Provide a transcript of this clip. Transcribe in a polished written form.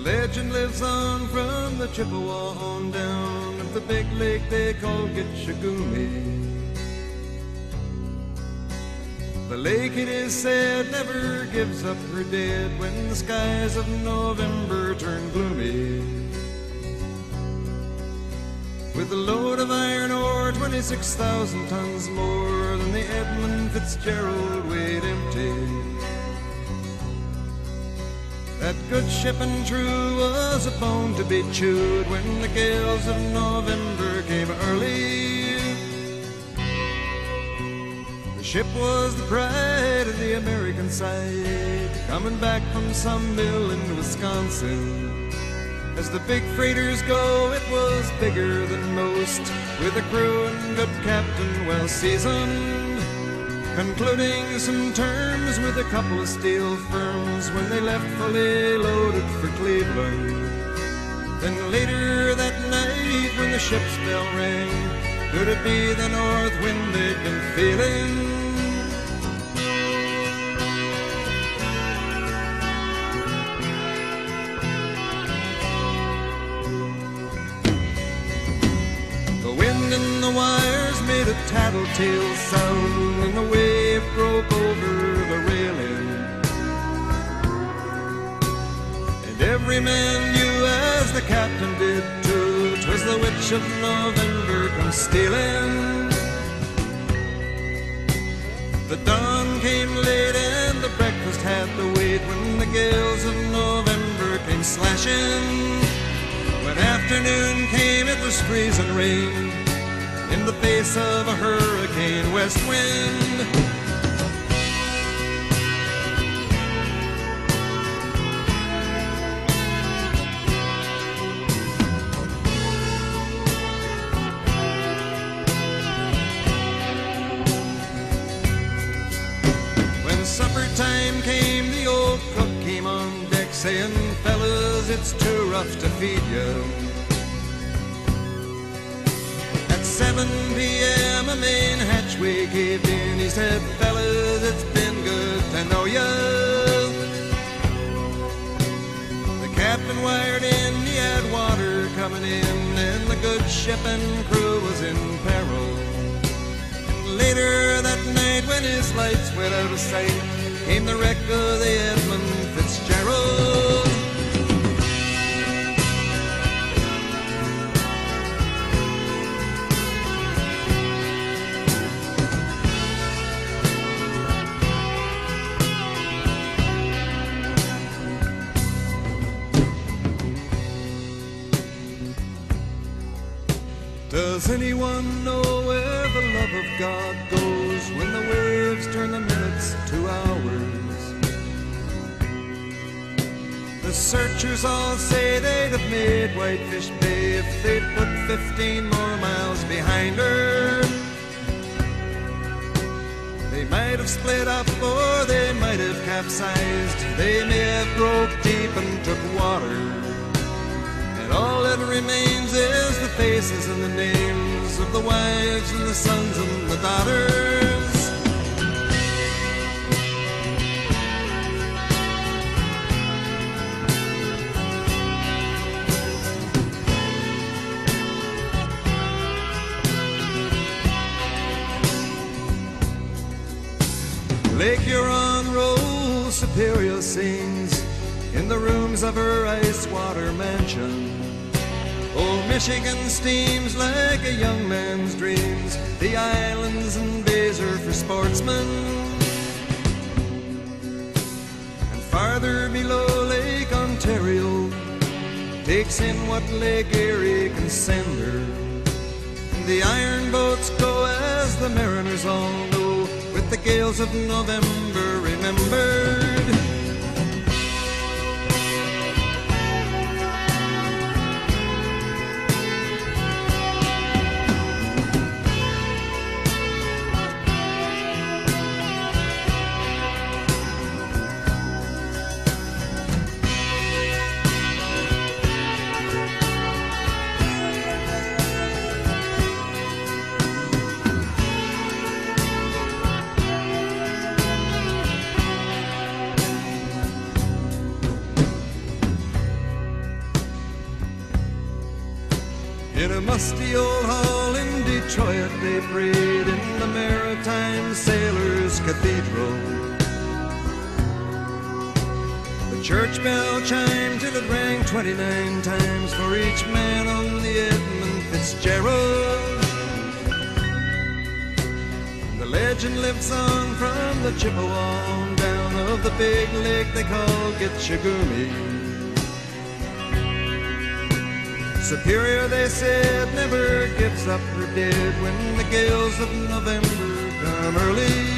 legend lives on from the Chippewa on down of the big lake they call Gitchagumi. The lake, it is said, never gives up her dead when the skies of November turn gloomy. With a load of iron ore, 26,000 tons more than the Edmund Fitzgerald weighed empty. That good ship and true was a bone to be chewed when the gales of November came early. The ship was the pride of the American side, coming back from some mill in Wisconsin. As the big freighters go, it was bigger than most, with a crew and good captain well seasoned, concluding some terms with a couple of steel firms when they left fully loaded for Cleveland. Then later that night when the ship's bell rang, could it be the north wind they'd been feeling? And the wires made a tattletale sound, and the wave broke over the railing. And every man knew, as the captain did too, 'twas the witch of November come stealing. The dawn came late and the breakfast had to wait when the gales of November came slashing. When afternoon came, it was freezing rain in the face of a hurricane west wind. When supper time came, the old cook came on deck saying, "Fellas, it's too rough to feed you." 7 p.m. a main hatchway caved in. He said, "Fellas, it's been good to know ya." The captain wired in, he had water coming in, and the good ship and crew was in peril. And later that night, when his lights went out of sight, came the wreck of the Edmund Fitzgerald. Does anyone know where the love of God goes when the waves turn the minutes to hours? The searchers all say they'd have made Whitefish Bay if they'd put 15 more miles behind her. They might have split up or they might have capsized. They may have broke deep and took water. And all that remains is the faces and the names of the wives and the sons and the daughters. Lake Huron rolls Superior sings in the rooms of her ice water mansion. Old Michigan steams like a young man's dreams. The islands and bays are for sportsmen. And farther below, Lake Ontario takes in what Lake Erie can send her. And the iron boats go, as the mariners all know, with the gales of November remembered. In a musty old hall in Detroit they prayed in the Maritime Sailors Cathedral. The church bell chimed till it rang 29 times for each man on the Edmund Fitzgerald. The legend lives on from the Chippewa on down of the big lake they call Gitchagumi. Superior, they said, never gives up her dead when the gales of November come early.